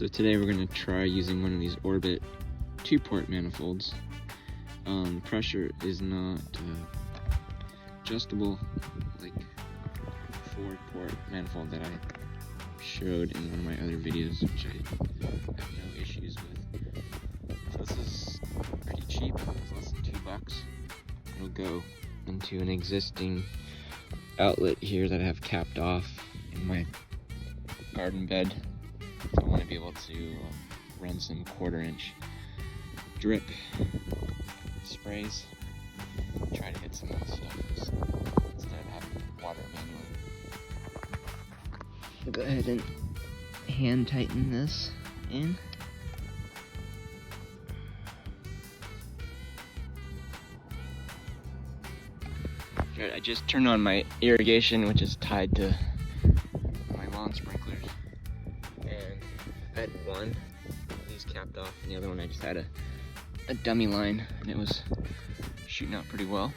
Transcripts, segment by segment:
today we're going to try using one of these Orbit 2-port manifolds. Pressure is not adjustable like 4-port manifold that I showed in one of my other videos, which I have no issues with. So this is pretty cheap, it's less than $2. It'll go into an existing outlet here that I have capped off in my garden bed. So I want to be able to run some 1/4-inch drip sprays, try to hit some of the stuff instead of having to water it manually. So go ahead and hand tighten this in. Good. I just turned on my irrigation, which is tied to my lawn sprinklers, and I had one of these capped off, and the other one I just had a dummy line, and it was shooting out pretty well.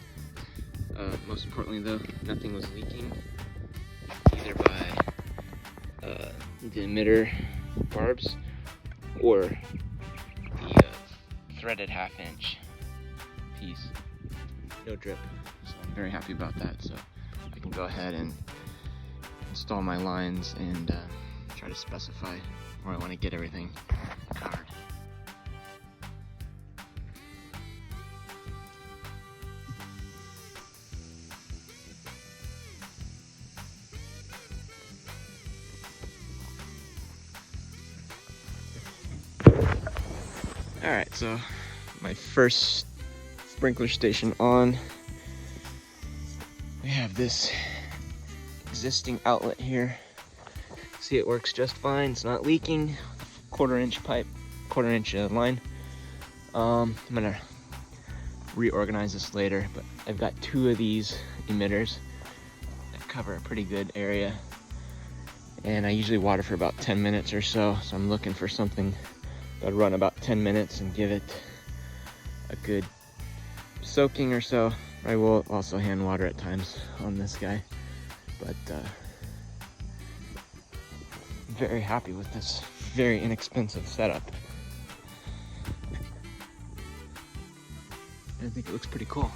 Most importantly though, nothing was leaking, either by the emitter barbs or the threaded 1/2-inch piece. No drip, so I'm very happy about that. So I can go ahead and install my lines and try to specify where I want to get everything covered. Alright, so my first sprinkler station on. We have this existing outlet here. See, it works just fine. It's not leaking. 1/4-inch pipe, 1/4-inch line. I'm gonna reorganize this later, but I've got 2 of these emitters that cover a pretty good area, and I usually water for about 10 minutes or so. So I'm looking for something that'll run about 10 minutes and give it a good soaking or so. I will also hand water at times on this guy, but I'm very happy with this very inexpensive setup. I think it looks pretty cool.